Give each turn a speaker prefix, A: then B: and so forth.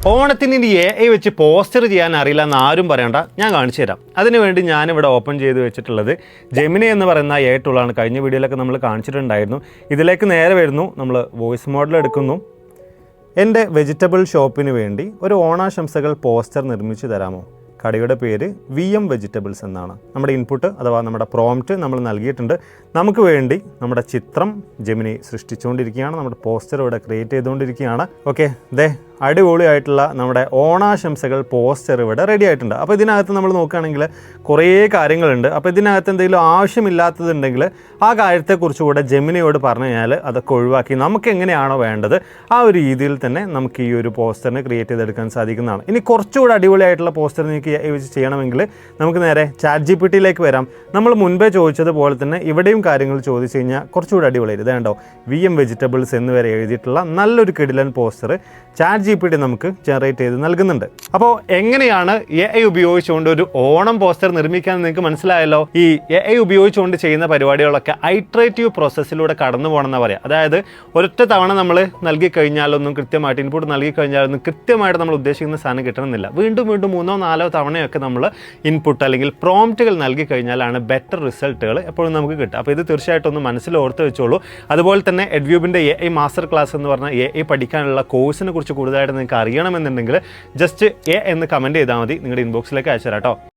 A: ഓണത്തിന് ഇനി AI വെച്ച് പോസ്റ്റർ ചെയ്യാൻ അറിയില്ല എന്ന് ആരും പറയണ്ട, ഞാൻ കാണിച്ചു തരാം. അതിനുവേണ്ടി ഞാനിവിടെ ഓപ്പൺ ചെയ്ത് വെച്ചിട്ടുള്ളത് ജെമിനി എന്ന് പറയുന്ന AI ടൂളാണ്. കഴിഞ്ഞ വീഡിയോയിലൊക്കെ നമ്മൾ കാണിച്ചിട്ടുണ്ടായിരുന്നു. ഇതിലേക്ക് നേരെ വരുന്നു, നമ്മൾ വോയിസ് മോഡൽ എടുക്കുന്നു. എൻ്റെ വെജിറ്റബിൾ ഷോപ്പിന് വേണ്ടി ഒരു ഓണാശംസകൾ പോസ്റ്റർ നിർമ്മിച്ചു തരാമോ? കടയുടെ പേര് VM വെജിറ്റബിൾസ് എന്നാണ്. നമ്മുടെ ഇൻപുട്ട് അഥവാ നമ്മുടെ പ്രോംപ്റ്റ് നമ്മൾ നൽകിയിട്ടുണ്ട്. നമുക്ക് വേണ്ടി നമ്മുടെ ചിത്രം ജെമിനി സൃഷ്ടിച്ചുകൊണ്ടിരിക്കുകയാണ്. നമ്മുടെ പോസ്റ്റർ ഇവിടെ ക്രിയേറ്റ് ചെയ്തുകൊണ്ടിരിക്കുകയാണ്. ഓക്കെ, അടിപൊളിയായിട്ടുള്ള നമ്മുടെ ഓണാശംസകൾ പോസ്റ്റർ ഇവിടെ റെഡി ആയിട്ടുണ്ട്. അപ്പോൾ ഇതിനകത്ത് നമ്മൾ നോക്കുകയാണെങ്കിൽ കുറേ കാര്യങ്ങളുണ്ട്. അപ്പോൾ ഇതിനകത്ത് എന്തെങ്കിലും ആവശ്യമില്ലാത്തതുണ്ടെങ്കിൽ ആ കാര്യത്തെക്കുറിച്ച് കൂടെ ജെമിനിയോട് പറഞ്ഞു കഴിഞ്ഞാൽ അതൊക്കെ ഒഴിവാക്കി നമുക്ക് എങ്ങനെയാണോ വേണ്ടത് ആ ഒരു രീതിയിൽ തന്നെ നമുക്ക് ഈ ഒരു പോസ്റ്ററിന് ക്രിയേറ്റ് ചെയ്തെടുക്കാൻ സാധിക്കുന്നതാണ്. ഇനി കുറച്ചുകൂടെ അടിപൊളിയായിട്ടുള്ള പോസ്റ്റർ നിങ്ങൾക്ക് ചെയ്യണമെങ്കിൽ നമുക്ക് നേരെ ChatGPT-യിലേക്ക് വരാം. നമ്മൾ മുൻപേ ചോദിച്ചതുപോലെ തന്നെ ഇവിടെയും കാര്യങ്ങൾ ചോദിച്ചു കഴിഞ്ഞാൽ കുറച്ചുകൂടെ അടിപൊളിയായി ഇത് കണ്ടോ, VM വെജിറ്റബിൾസ് എന്ന് വരെ എഴുതിയിട്ടുള്ള നല്ലൊരു കിടിലൻ പോസ്റ്റർ ChatGPT നമുക്ക് ജനറേറ്റ് ചെയ്ത് നൽകുന്നുണ്ട്. അപ്പോൾ എങ്ങനെയാണ് AI ഉപയോഗിച്ചുകൊണ്ട് ഒരു ഓണം പോസ്റ്റർ നിർമ്മിക്കാൻ നിങ്ങൾക്ക് മനസ്സിലായല്ലോ. ഈ AI ഉപയോഗിച്ചുകൊണ്ട് ചെയ്യുന്ന പരിപാടികളൊക്കെ ഐട്രേറ്റീവ് പ്രോസസ്സിലൂടെ കടന്നു പോകണമെന്ന് പറയാം. അതായത് ഒരൊറ്റ തവണ നമ്മൾ നൽകി കഴിഞ്ഞാലൊന്നും കൃത്യമായിട്ട് ഇൻപുട്ട് നൽകി കഴിഞ്ഞാലൊന്നും കൃത്യമായിട്ട് നമ്മൾ ഉദ്ദേശിക്കുന്ന സാധനം കിട്ടണമെന്നില്ല. വീണ്ടും വീണ്ടും 3-4 തവണയൊക്കെ നമ്മൾ ഇൻപുട്ട് അല്ലെങ്കിൽ പ്രോംപ്റ്റുകൾ നൽകി കഴിഞ്ഞാലാണ് ബെറ്റർ റിസൾട്ടുകൾ എപ്പോഴും നമുക്ക് കിട്ടുക. അപ്പോൾ ഇത് തീർച്ചയായിട്ടും ഒന്ന് മനസ്സിൽ ഓർത്ത് വെച്ചോളൂ. അതുപോലെ തന്നെ എഡ്വ്യൂബിൻ്റെ AI മാസ്റ്റർ ക്ലാസ് എന്ന് പറഞ്ഞാൽ AI പഠിക്കാനുള്ള കോഴ്സിനെ കുറിച്ച് കൂടുതലായിട്ട് നിങ്ങൾക്ക് അറിയണമെന്നുണ്ടെങ്കിൽ ജസ്റ്റ് A എന്ന് കമൻറ്റ് ചെയ്താൽ മതി, നിങ്ങളുടെ ഇൻബോക്സിലേക്ക് അയച്ചു തരാം കേട്ടോ.